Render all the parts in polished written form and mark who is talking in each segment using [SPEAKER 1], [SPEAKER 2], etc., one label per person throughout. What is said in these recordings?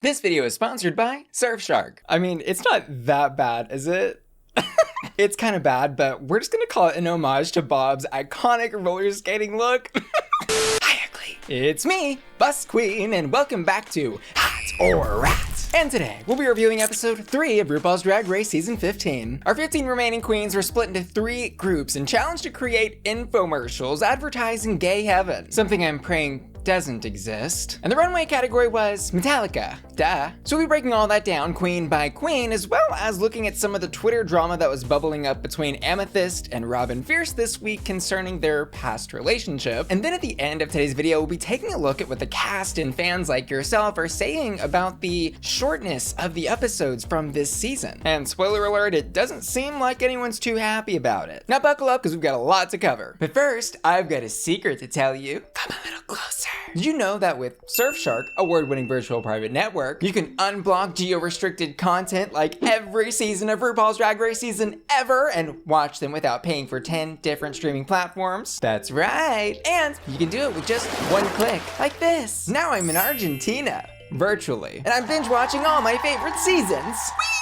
[SPEAKER 1] This video is sponsored by Surfshark. I mean, it's not that bad, is it? It's kind of bad, but we're just gonna call it an homage to Bob's iconic roller skating look. Hi, ugly. It's me, Bus Queen, and welcome back to Hot or Rat. And today, we'll be reviewing episode 3 of RuPaul's Drag Race Season 15. Our 15 remaining queens were split into 3 groups and challenged to create infomercials advertising gay heaven, something I'm praying doesn't exist. And the runway category was Metallica, duh. So we'll be breaking all that down queen by queen, as well as looking at some of the Twitter drama that was bubbling up between Amethyst and Robin Fierce this week concerning their past relationship. And then at the end of today's video, we'll be taking a look at what the cast and fans like yourself are saying about the shortness of the episodes from this season. And spoiler alert, it doesn't seem like anyone's too happy about it. Now buckle up, because we've got a lot to cover. But first, I've got a secret to tell you. Come a little closer. Did you know that with Surfshark, award-winning virtual private network, you can unblock geo-restricted content like every season of RuPaul's Drag Race season ever and watch them without paying for 10 different streaming platforms? That's right. And you can do it with just one click, like this. Now I'm in Argentina, virtually, and I'm binge watching all my favorite seasons. Whee!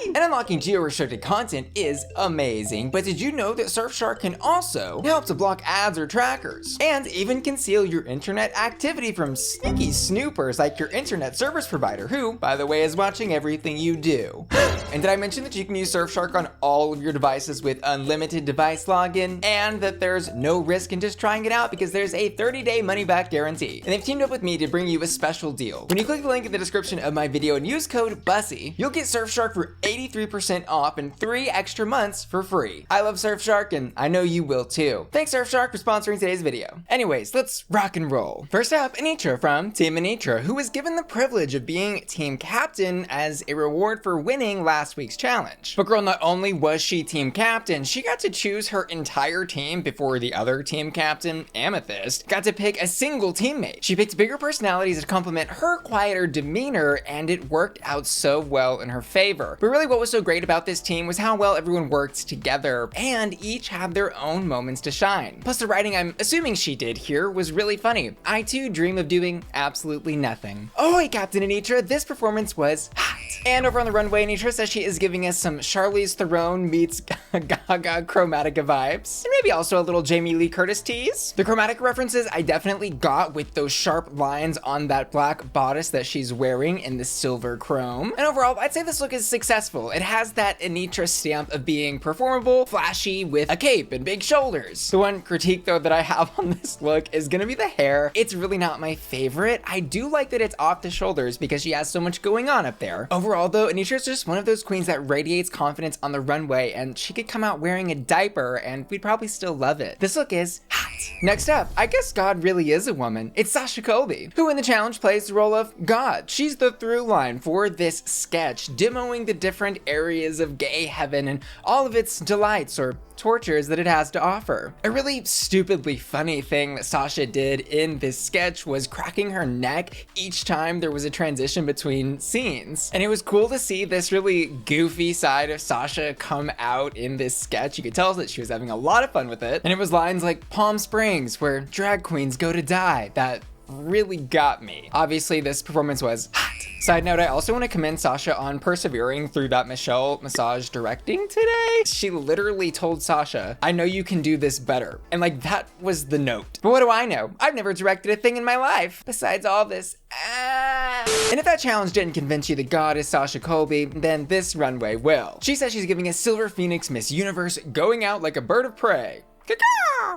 [SPEAKER 1] And unlocking geo-restricted content is amazing, but did you know that Surfshark can also help to block ads or trackers, and even conceal your internet activity from sneaky snoopers like your internet service provider, who, by the way, is watching everything you do. And did I mention that you can use Surfshark on all of your devices with unlimited device login, and that there's no risk in just trying it out because there's a 30-day money-back guarantee. And they've teamed up with me to bring you a special deal. When you click the link in the description of my video and use code Bussy, you'll get Surfshark for 83% off and 3 extra months for free. I love Surfshark, and I know you will too. Thanks Surfshark for sponsoring today's video. Anyways, let's rock and roll. First up, Anetra from Team Anetra, who was given the privilege of being team captain as a reward for winning last week's challenge. But girl, not only was she team captain, she got to choose her entire team before the other team captain, Amethyst, got to pick a single teammate. She picked bigger personalities to complement her quieter demeanor, and it worked out so well in her favor. But really what was so great about this team was how well everyone worked together and each had their own moments to shine. Plus the writing I'm assuming she did here was really funny. I too dream of doing absolutely nothing. Oh, hey Captain Anetra, this performance was hot. And over on the runway, Anetra says she is giving us some Charlize Theron meets Gaga Chromatica vibes. And maybe also a little Jamie Lee Curtis tease. The Chromatica references I definitely got with those sharp lines on that black bodice that she's wearing in the silver chrome. And overall, I'd say this look is successful. It has that Anetra stamp of being performable, flashy, with a cape and big shoulders. The one critique though that I have on this look is gonna be the hair. It's really not my favorite. I do like that it's off the shoulders because she has so much going on up there. Overall though, Anetra's just one of those queens that radiates confidence on the runway, and she could come out wearing a diaper and we'd probably still love it. This look is hot. Next up, I guess God really is a woman. It's Sasha Colby, who in the challenge plays the role of God. She's the through line for this sketch, demoing the different areas of gay heaven and all of its delights or tortures that it has to offer. A really stupidly funny thing that Sasha did in this sketch was cracking her neck each time there was a transition between scenes. And it was cool to see this really goofy side of Sasha come out in this sketch. You could tell that she was having a lot of fun with it. And it was lines like Palm Springs, where drag queens go to die, that really got me. Obviously, this performance was hot. Side note, I also want to commend Sasha on persevering through that Michelle massage directing today. She literally told Sasha, I know you can do this better. And like, that was the note. But what do I know? I've never directed a thing in my life besides all this. And if that challenge didn't convince you that God is Sasha Colby, then this runway will. She says she's giving a Silver Phoenix Miss Universe, going out like a bird of prey.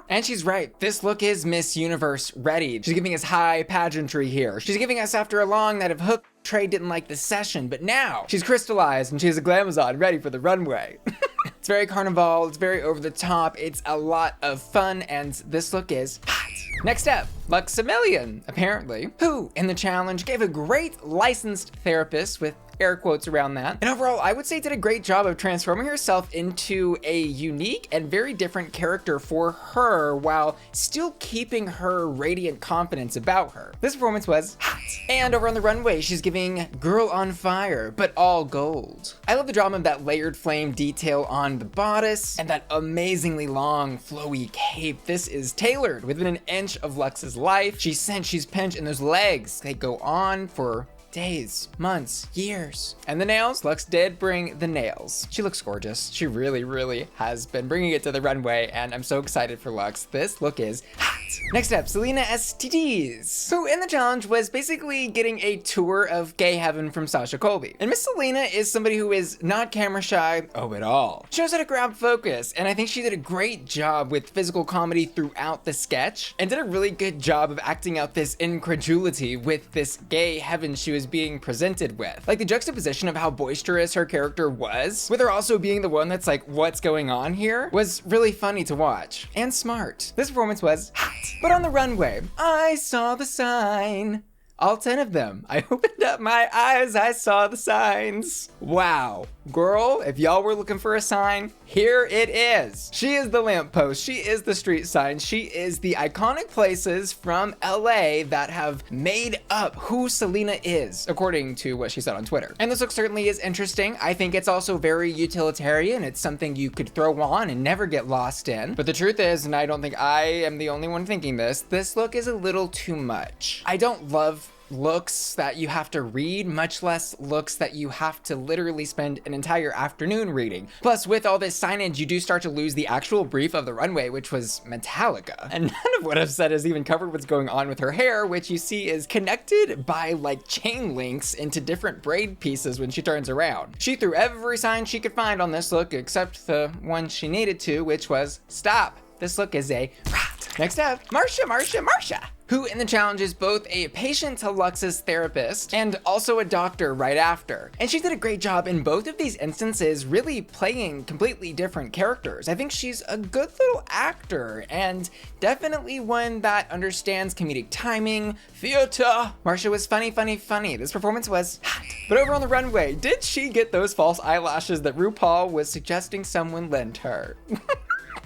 [SPEAKER 1] And she's right, this look is Miss Universe ready. She's giving us high pageantry here. She's giving us after a long night of hook. Trey didn't like the session, but now she's crystallized and she's a glamazon ready for the runway. It's very carnival, it's very over the top, it's a lot of fun, and this look is hot. Next up, Luxx apparently, who in the challenge gave a great licensed therapist with air quotes around that. And overall, I would say did a great job of transforming herself into a unique and very different character for her while still keeping her radiant confidence about her. This performance was hot. And over on the runway, she's giving girl on fire, but all gold. I love the drama of that layered flame detail on the bodice and that amazingly long flowy cape. This is tailored within an inch of Luxx's life. She's cinched, she's pinched, and those legs, they go on for days, months, years. And the nails, Luxx did bring the nails. She looks gorgeous. She really, really has been bringing it to the runway, and I'm so excited for Luxx. This look is hot. Next up, Salina EsTitties, who in the challenge was basically getting a tour of gay heaven from Sasha Colby. And Miss Salina is somebody who is not camera shy, at all. She knows how to grab focus, and I think she did a great job with physical comedy throughout the sketch, and did a really good job of acting out this incredulity with this gay heaven she was being presented with. Like the juxtaposition of how boisterous her character was, with her also being the one that's like, what's going on here, was really funny to watch, and smart. This performance was hot. But on the runway, I saw the sign. All 10 of them. I opened up my eyes, I saw the signs. Wow. Girl, if y'all were looking for a sign, here it is. She is the lamppost, she is the street sign, she is the iconic places from LA that have made up who Salina is, according to what she said on Twitter. And this look certainly is interesting. I think it's also very utilitarian. It's something you could throw on and never get lost in. But the truth is, and I don't think I am the only one thinking this look is a little too much. I don't love looks that you have to read, much less looks that you have to literally spend an entire afternoon reading. Plus, with all this signage, you do start to lose the actual brief of the runway, which was Metallica. And none of what I've said has even covered what's going on with her hair, which you see is connected by like chain links into different braid pieces when she turns around. She threw every sign she could find on this look except the one she needed to, which was stop. This look is a rat. Next up, Marcia, who in the challenge is both a patient to Luxx's therapist and also a doctor right after. And she did a great job in both of these instances, really playing completely different characters. I think she's a good little actor and definitely one that understands comedic timing, theater. Marcia was funny. This performance was hot. But over on the runway, did she get those false eyelashes that Rupaul was suggesting someone lend her?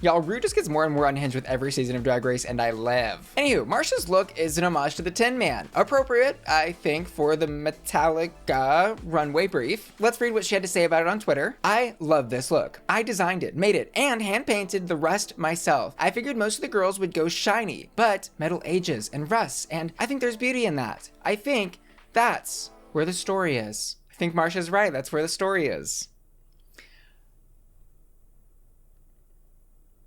[SPEAKER 1] Y'all, Ru just gets more and more unhinged with every season of Drag Race, and I live. Anywho, Marcia's look is an homage to the Tin Man. Appropriate, I think, for the Metallica Runway brief. Let's read what she had to say about it on Twitter. I love this look. I designed it, made it, and hand-painted the rust myself. I figured most of the girls would go shiny, but metal ages and rusts, and I think there's beauty in that. I think that's where the story is. I think Marcia's right, that's where the story is.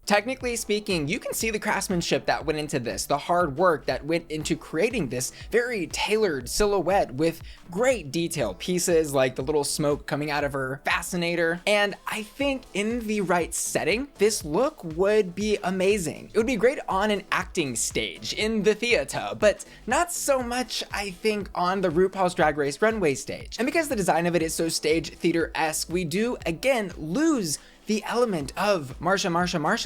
[SPEAKER 1] Technically speaking, you can see the craftsmanship that went into this, the hard work that went into creating this very tailored silhouette with great detail pieces like the little smoke coming out of her fascinator. And I think in the right setting, this look would be amazing. It would be great on an acting stage in the theater, but not so much, I think, on the RuPaul's Drag Race runway stage. And because the design of it is so stage theater-esque, we do again lose the element of Marcia,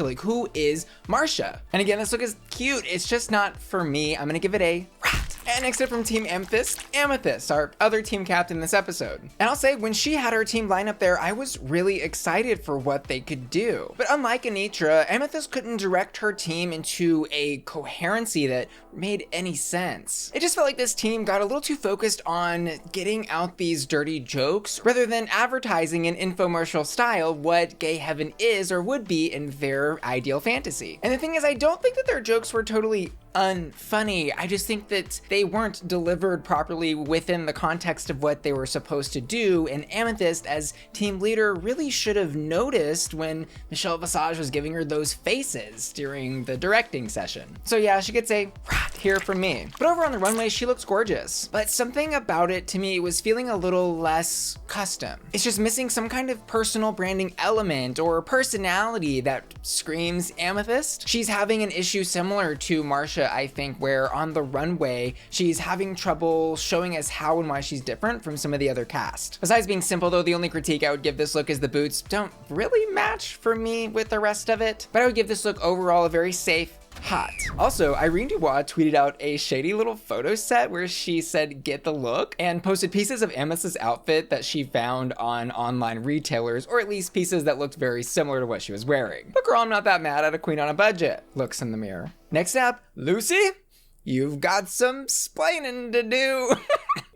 [SPEAKER 1] like who is Marcia? And again, this look is cute, it's just not for me. I'm gonna give it a rat. And next up from Team Amethyst, our other team captain this episode. And I'll say, when she had her team line up there, I was really excited for what they could do. But unlike Anetra, Amethyst couldn't direct her team into a coherency that made any sense. It just felt like this team got a little too focused on getting out these dirty jokes rather than advertising in infomercial style what gay heaven is or would be in their ideal fantasy. And the thing is, I don't think that their jokes were totally unfunny. I just think that they weren't delivered properly within the context of what they were supposed to do, and Amethyst, as team leader, really should have noticed when Michelle Visage was giving her those faces during the directing session. So yeah, she gets a rat here from me. But over on the runway, she looks gorgeous. But something about it to me was feeling a little less custom. It's just missing some kind of personal branding element or personality that screams Amethyst. She's having an issue similar to Marcia, I think, where on the runway, she's having trouble showing us how and why she's different from some of the other cast. Besides being simple though, the only critique I would give this look is the boots don't really match for me with the rest of it, but I would give this look overall a very safe hot. Also, Irene Dubois tweeted out a shady little photo set where she said, get the look, and posted pieces of Amethyst's outfit that she found on online retailers, or at least pieces that looked very similar to what she was wearing. But girl, I'm not that mad at a queen on a budget. Looks in the mirror. Next up, Loosey, you've got some splaining to do.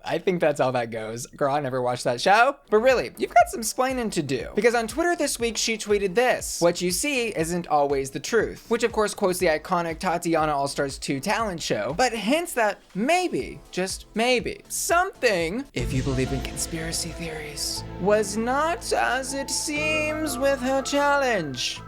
[SPEAKER 1] I think that's how that goes. Girl, I never watched that show. But really, you've got some splaining to do. Because on Twitter this week, she tweeted this: "What you see isn't always the truth." Which of course quotes the iconic Tatiana All-Stars 2 talent show, but hints that maybe, just maybe, something, if you believe in conspiracy theories, was not as it seems with her challenge.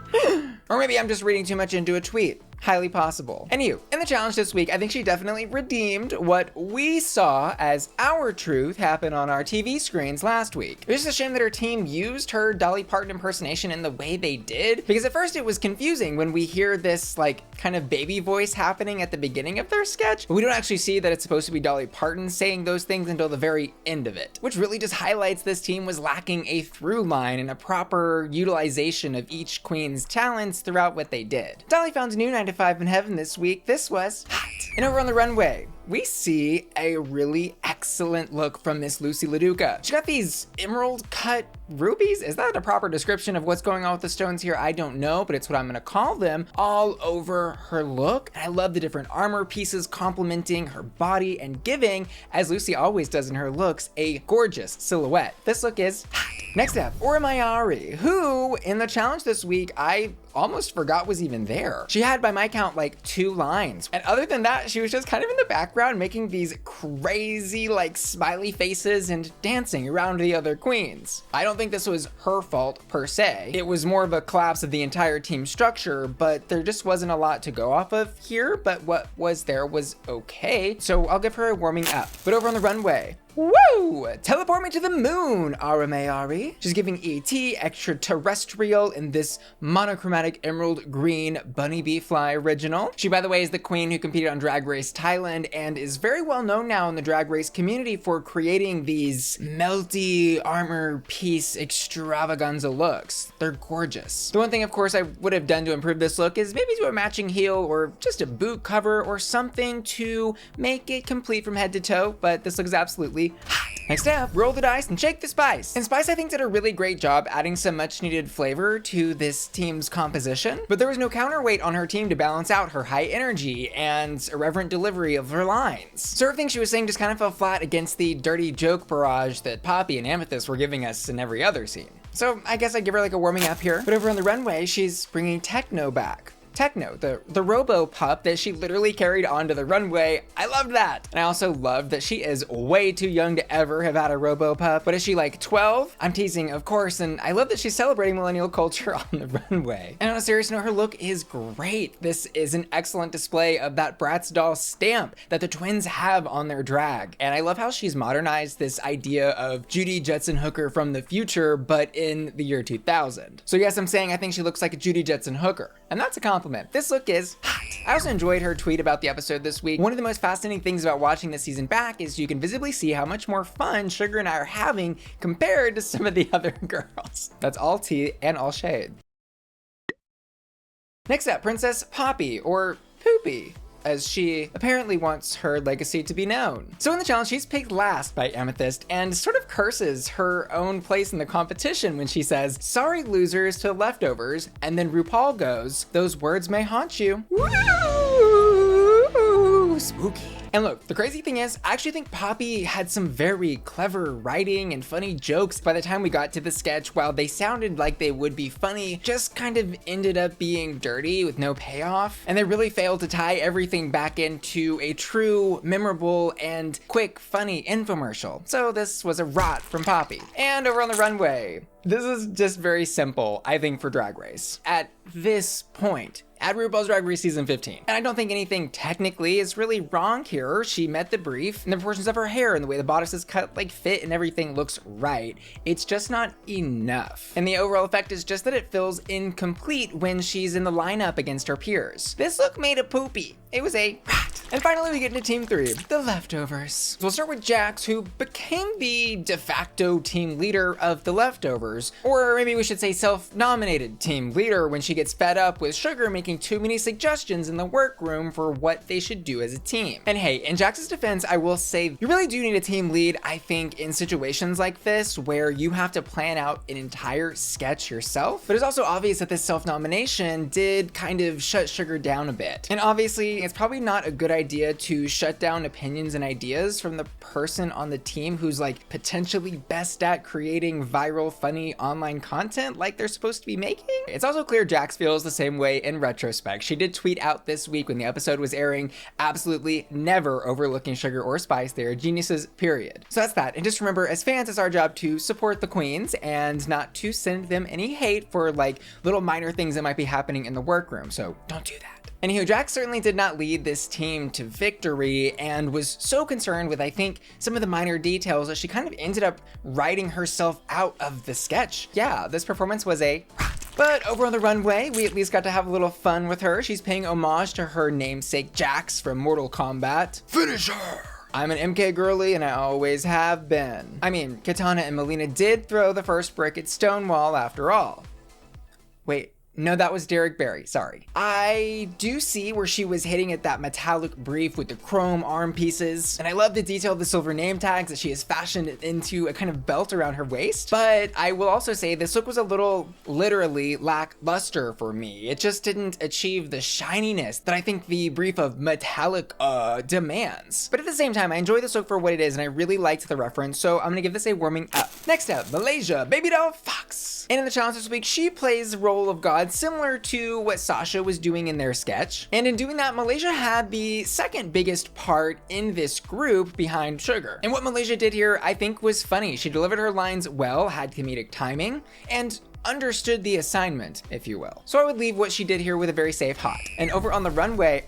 [SPEAKER 1] Or maybe I'm just reading too much into a tweet. Highly possible. Anywho, in the challenge this week, I think she definitely redeemed what we saw as our truth happen on our TV screens last week. It was just a shame that her team used her Dolly Parton impersonation in the way they did, because at first it was confusing when we hear this like kind of baby voice happening at the beginning of their sketch, but we don't actually see that it's supposed to be Dolly Parton saying those things until the very end of it, which really just highlights this team was lacking a through line and a proper utilization of each queen's talents throughout what they did. Dolly found a new 9 to 5 in heaven this week. This was hot. And over on the runway, we see a really excellent look from Miss Loosey LaDuca. She got these emerald cut rubies. Is that a proper description of what's going on with the stones here? I don't know, but it's what I'm gonna call them, all over her look. And I love the different armor pieces complementing her body and giving, as Loosey always does in her looks, a gorgeous silhouette. This look is hot. Next up, Mayari, who in the challenge this week, I almost forgot was even there. She had, by my count, like 2 lines. And other than that, she was just kind of in the background making these crazy like smiley faces and dancing around the other queens. I don't think this was her fault per se. It was more of a collapse of the entire team structure, but there just wasn't a lot to go off of here, but what was there was okay. So I'll give her a warming up. But over on the runway, woo! Teleport me to the moon, Mayari. She's giving E.T. extraterrestrial in this monochromatic emerald green bunny bee fly original. She, by the way, is the queen who competed on Drag Race Thailand and is very well known now in the Drag Race community for creating these melty armor piece extravaganza looks. They're gorgeous. The one thing, of course, I would have done to improve this look is maybe do a matching heel or just a boot cover or something to make it complete from head to toe, but this looks absolutely hot. Next up, roll the dice and shake the spice. And Spice, I think, did a really great job adding some much needed flavor to this team's composition, but there was no counterweight on her team to balance out her high energy and irreverent delivery of her lines. So everything she was saying just kind of fell flat against the dirty joke barrage that Poppy and Amethyst were giving us in every other scene. So I guess I'd give her like a warming up here. But over on the runway, she's bringing techno back. Techno, the robo pup that she literally carried onto the runway. I loved that. And I also loved that she is way too young to ever have had a robo pup. But is she like 12? I'm teasing, of course. And I love that she's celebrating millennial culture on the runway. And on a serious note, her look is great. This is an excellent display of that Bratz doll stamp that the twins have on their drag. And I love how she's modernized this idea of Judy Jetson Hooker from the future, but in the year 2000. So yes, I'm saying I think she looks like a Judy Jetson Hooker. And that's a compliment. This look is hot. I also enjoyed her tweet about the episode this week. One of the most fascinating things about watching this season back is you can visibly see how much more fun Sugar and I are having compared to some of the other girls. That's all tea and all shade. Next up, Princess Poppy, or Poopy, as she apparently wants her legacy to be known. So in the challenge, she's picked last by Amethyst and sort of curses her own place in the competition when she says, "Sorry losers" to leftovers, and then RuPaul goes, "Those words may haunt you." Woo! Spooky. And look, the crazy thing is, I actually think Poppy had some very clever writing and funny jokes by the time we got to the sketch. While they sounded like they would be funny, just kind of ended up being dirty with no payoff. And they really failed to tie everything back into a true, memorable, and quick, funny infomercial. So this was a rot from Poppy. And over on the runway, this is just very simple, I think, for Drag Race. At this point, at RuPaul's Drag Race season 15. And I don't think anything technically is really wrong here. She met the brief, and the proportions of her hair and the way the bodice is cut like fit and everything looks right. It's just not enough. And the overall effect is just that it feels incomplete when she's in the lineup against her peers. This look made a poopy. It was a rat. And finally we get into team 3, the leftovers. So we'll start with Jax, who became the de facto team leader of the leftovers, or maybe we should say self-nominated team leader when she gets fed up with Sugar making making too many suggestions in the workroom for what they should do as a team. And hey, in Jax's defense, I will say you really do need a team lead, I think, in situations like this where you have to plan out an entire sketch yourself. But it's also obvious that this self-nomination did kind of shut Sugar down a bit. And obviously, it's probably not a good idea to shut down opinions and ideas from the person on the team who's like potentially best at creating viral, funny online content like they're supposed to be making. It's also clear Jax feels the same way in retrospect. She did tweet out this week when the episode was airing, absolutely never overlooking Sugar or Spice. They are geniuses, period. So that's that. And just remember, as fans, it's our job to support the queens and not to send them any hate for like little minor things that might be happening in the workroom. So don't do that. Anywho, Jax certainly did not lead this team to victory and was so concerned with, I think, some of the minor details that she kind of ended up writing herself out of the sketch. Yeah, this performance was a but over on the runway, we at least got to have a little fun with her. She's paying homage to her namesake Jax from Mortal Kombat. Finish her! I'm an MK girly and I always have been. I mean, Katana and Melina did throw the first brick at Stonewall after all. Wait. No, that was Derek Barry, sorry. I do see where she was hitting at that metallic brief with the chrome arm pieces, and I love the detail of the silver name tags that she has fashioned into a kind of belt around her waist, but I will also say this look was a little literally lackluster for me. It just didn't achieve the shininess that I think the brief of metallic demands. But at the same time, I enjoy this look for what it is, and I really liked the reference, so I'm gonna give this a warming up. Next up, Malaysia, Babydoll, Foxx. And in the challenge this week, she plays the role of God similar to what Sasha was doing in their sketch. And in doing that, Malaysia had the second biggest part in this group behind Sugar. And what Malaysia did here, I think, was funny. She delivered her lines well, had comedic timing, and understood the assignment, if you will. So I would leave what she did here with a very safe hot. And over on the runway,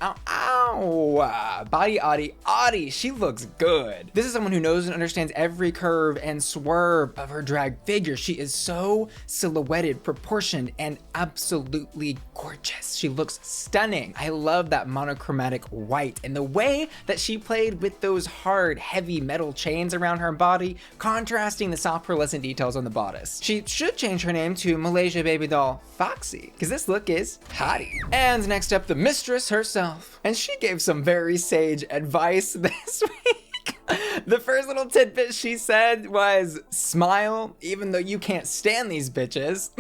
[SPEAKER 1] body Audie, she looks good. This is someone who knows and understands every curve and swerve of her drag figure. She is so silhouetted, proportioned, and absolutely gorgeous. She looks stunning. I love that monochromatic white and the way that she played with those hard, heavy metal chains around her body, contrasting the soft pearlescent details on the bodice. She should change her name to Malaysia Babydoll Foxy, because this look is hottie. And next up, the Mistress herself. And she gave some very sage advice this week. The first little tidbit she said was, smile, even though you can't stand these bitches.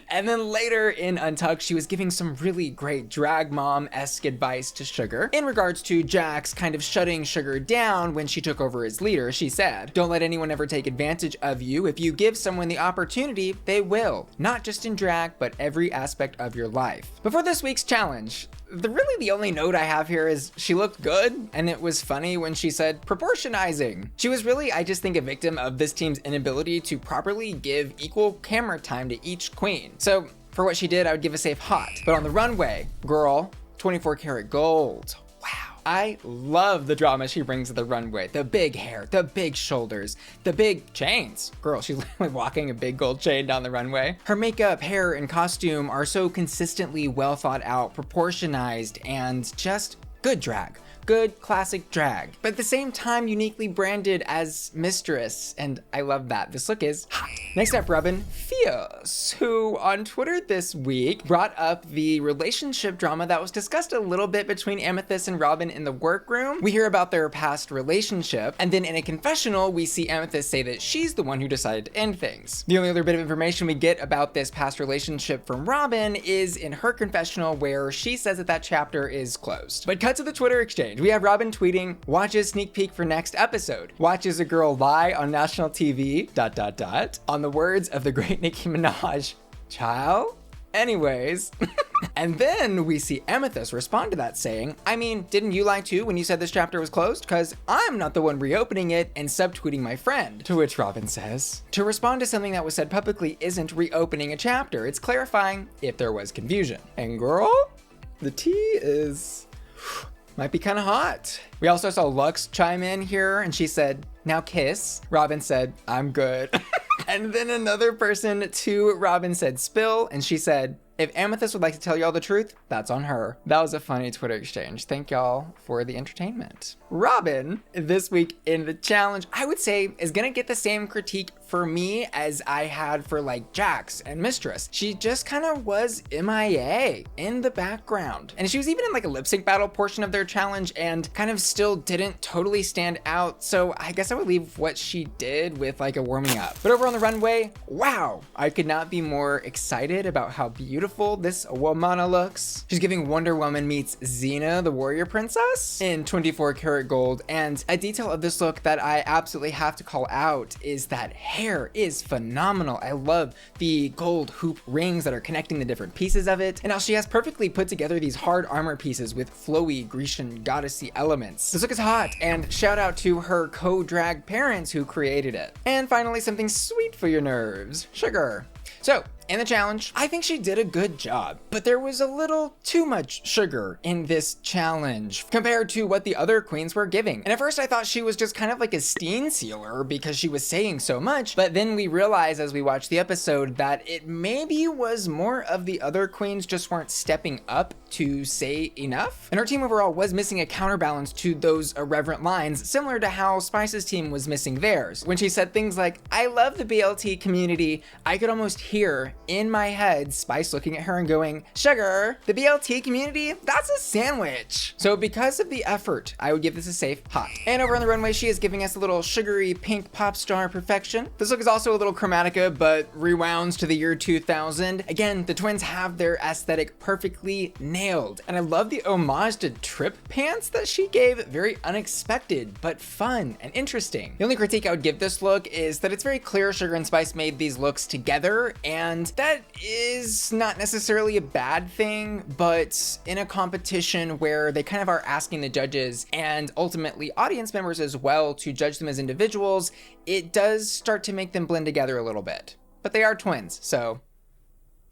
[SPEAKER 1] And then later in Untucked, she was giving some really great drag mom-esque advice to Sugar. In regards to Jax kind of shutting Sugar down when she took over as leader, she said, don't let anyone ever take advantage of you. If you give someone the opportunity, they will. Not just in drag, but every aspect of your life. Before this week's challenge, really the only note I have here is she looked good, and it was funny when she said proportionizing. She was really, I just think, a victim of this team's inability to properly give equal camera time to each queen. So for what she did, I would give a safe hot. But on the runway, girl, 24 karat gold. Wow. I love the drama she brings to the runway. The big hair, the big shoulders, the big chains. Girl, she's literally walking a big gold chain down the runway. Her makeup, hair, and costume are so consistently well thought out, proportionized, and just good drag. Good classic drag, but at the same time uniquely branded as Mistress, and I love that. This look is hot. Next up, Robin Fierce, who on Twitter this week brought up the relationship drama that was discussed a little bit between Amethyst and Robin in the workroom. We hear about their past relationship, and then in a confessional, we see Amethyst say that she's the one who decided to end things. The only other bit of information we get about this past relationship from Robin is in her confessional, where she says that that chapter is closed. But cut to the Twitter exchange. We have Robin tweeting, watches sneak peek for next episode. Watches a girl lie on national TV, ... on the words of the great Nicki Minaj, child? Anyways. And then we see Amethyst respond to that saying, I mean, didn't you lie too when you said this chapter was closed? Cause I'm not the one reopening it and subtweeting my friend. To which Robin says, to respond to something that was said publicly isn't reopening a chapter. It's clarifying if there was confusion. And girl, the tea is... might be kind of hot. We also saw Luxx chime in here and she said, now kiss. Robin said, I'm good. And then another person to Robin said spill and she said, If Amethyst would like to tell y'all the truth, that's on her. That was a funny Twitter exchange. Thank y'all for the entertainment. Robin, this week in the challenge, I would say is gonna get the same critique for me as I had for like Jax and Mistress. She just kind of was MIA in the background. And she was even in like a lip sync battle portion of their challenge and kind of still didn't totally stand out. So I guess I would leave what she did with like a warming up. But over on the runway, wow, I could not be more excited about how beautiful this womana looks. She's giving Wonder Woman meets Xena, the warrior princess, in 24 karat gold. And a detail of this look that I absolutely have to call out is that hair is phenomenal. I love the gold hoop rings that are connecting the different pieces of it. And now she has perfectly put together these hard armor pieces with flowy Grecian goddessy elements. This look is hot, and shout out to her co-drag parents who created it. And finally, something sweet for your nerves, sugar. So, in the challenge, I think she did a good job, but there was a little too much sugar in this challenge compared to what the other queens were giving. And at first I thought she was just kind of like a steen sealer because she was saying so much, but then we realized as we watched the episode that it maybe was more of the other queens just weren't stepping up to say enough. And her team overall was missing a counterbalance to those irreverent lines, similar to how Spice's team was missing theirs. When she said things like, "I love the BLT community," I could almost hear in my head Spice looking at her and going, "Sugar, the BLT community, that's a sandwich." So because of the effort, I would give this a safe hot. And over on the runway, she is giving us a little sugary pink pop star perfection. This look is also a little chromatica, but rewounds to the year 2000. Again, the twins have their aesthetic perfectly nailed. And I love the homage to trip pants that she gave. Very unexpected, but fun and interesting. The only critique I would give this look is that it's very clear Sugar and Spice made these looks together, and that is not necessarily a bad thing, but in a competition where they kind of are asking the judges and ultimately audience members as well to judge them as individuals, it does start to make them blend together a little bit. But they are twins, so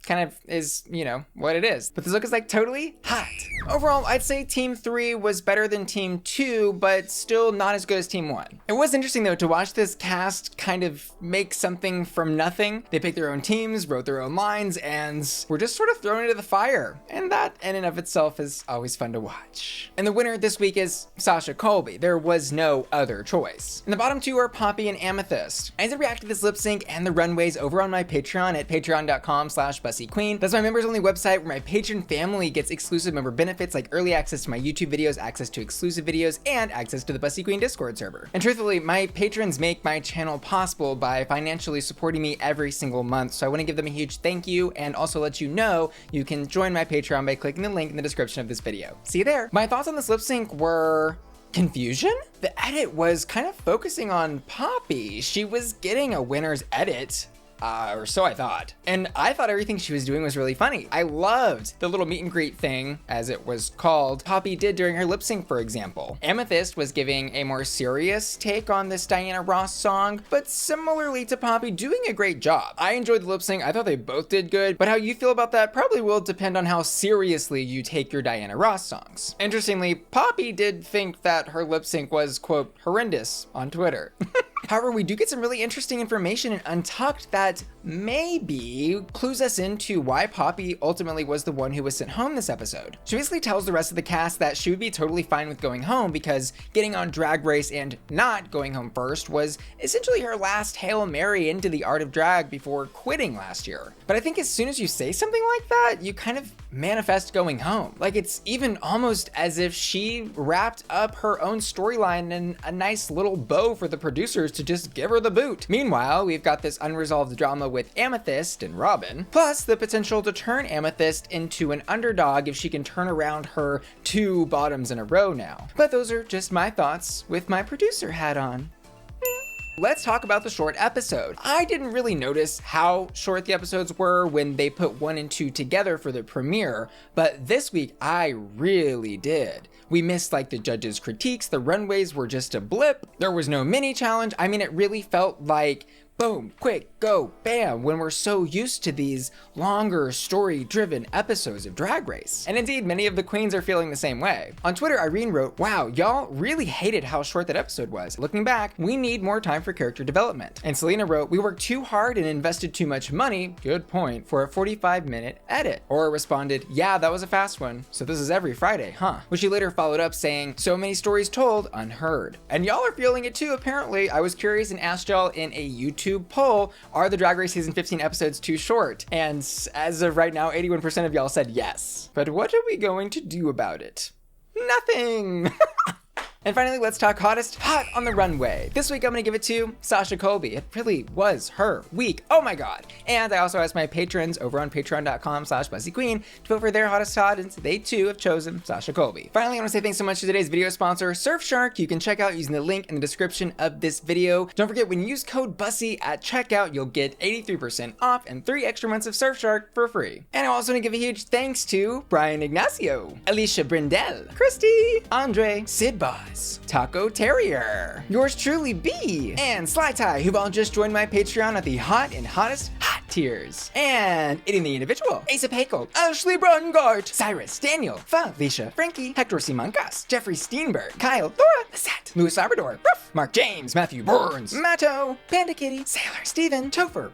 [SPEAKER 1] kind of is, you know, what it is. But this look is like totally hot. Overall, I'd say team 3 was better than team 2, but still not as good as team 1. It was interesting though to watch this cast kind of make something from nothing. They picked their own teams, wrote their own lines, and were just sort of thrown into the fire. And that in and of itself is always fun to watch. And the winner this week is Sasha Colby. There was no other choice. And the bottom two are Poppy and Amethyst. I did react to this lip sync and the runways over on my Patreon at patreon.com/Bussy Queen. That's my members only website where my patron family gets exclusive member benefits like early access to my YouTube videos, access to exclusive videos, and access to the Bussy Queen Discord server. And truthfully, my patrons make my channel possible by financially supporting me every single month. So I want to give them a huge thank you and also let you know you can join my Patreon by clicking the link in the description of this video. See you there. My thoughts on this lip sync were confusion. The edit was kind of focusing on Poppy. She was getting a winner's edit. Or so I thought. And I thought everything she was doing was really funny. I loved the little meet and greet thing, as it was called, Poppy did during her lip sync, for example. Amethyst was giving a more serious take on this Diana Ross song, but similarly to Poppy, doing a great job. I enjoyed the lip sync. I thought they both did good, but how you feel about that probably will depend on how seriously you take your Diana Ross songs. Interestingly, Poppy did think that her lip sync was, quote, horrendous on Twitter. However, we do get some really interesting information in Untucked that maybe clues us into why Poppy ultimately was the one who was sent home this episode. She basically tells the rest of the cast that she would be totally fine with going home because getting on Drag Race and not going home first was essentially her last Hail Mary into the art of drag before quitting last year. But I think as soon as you say something like that, you kind of manifest going home. Like it's even almost as if she wrapped up her own storyline in a nice little bow for the producers to just give her the boot. Meanwhile, we've got this unresolved drama with Amethyst and Robin, plus the potential to turn Amethyst into an underdog if she can turn around her 2 bottoms in a row now. But those are just my thoughts with my producer hat on. Let's talk about the short episode. I didn't really notice how short the episodes were when they put 1 and 2 together for the premiere, but this week I really did. We missed like the judges' critiques, the runways were just a blip, there was no mini challenge. I mean, it really felt like boom, quick, go, bam, when we're so used to these longer story-driven episodes of Drag Race. And indeed, many of the queens are feeling the same way. On Twitter, Irene wrote, "Wow, y'all really hated how short that episode was. Looking back, we need more time for character development." And Salina wrote, "We worked too hard and invested too much money," good point, "for a 45-minute edit." Aura responded, "Yeah, that was a fast one. So this is every Friday, huh?" Which she later followed up saying, "So many stories told, unheard." And y'all are feeling it too, apparently. I was curious and asked y'all in a YouTube poll, are the Drag Race season 15 episodes too short? And as of right now, 81% of y'all said yes. But what are we going to do about it? Nothing! And finally, let's talk hottest hot on the runway. This week, I'm gonna give it to Sasha Colby. It really was her week. Oh my God. And I also asked my patrons over on patreon.com/BussyQueen to vote for their hottest hot, and they too have chosen Sasha Colby. Finally, I wanna say thanks so much to today's video sponsor, Surfshark. You can check out using the link in the description of this video. Don't forget, when you use code Bussy at checkout, you'll get 83% off and 3 extra months of Surfshark for free. And I also wanna give a huge thanks to Brian Ignacio, Alicia Brindell, Christy, Andre, Sid Boz, Taco Terrier, yours truly B, and Sly Tie, who've all just joined my Patreon at the hot and hottest hot tiers. And in the individual, Asa Pakel, Ashley Brungart, Cyrus, Daniel, Felicia, Frankie, Hector Simancas, Jeffrey Steenberg, Kyle, Laura, Lisette, Louis Labrador, Ruff, Mark James, Matthew Burns, Matto, Panda Kitty, Sailor, Steven, Topher,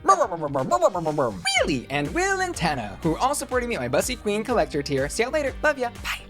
[SPEAKER 1] Really, and Will and Tana, who are all supporting me at my Bussy Queen Collector tier. See you later. Love ya. Bye.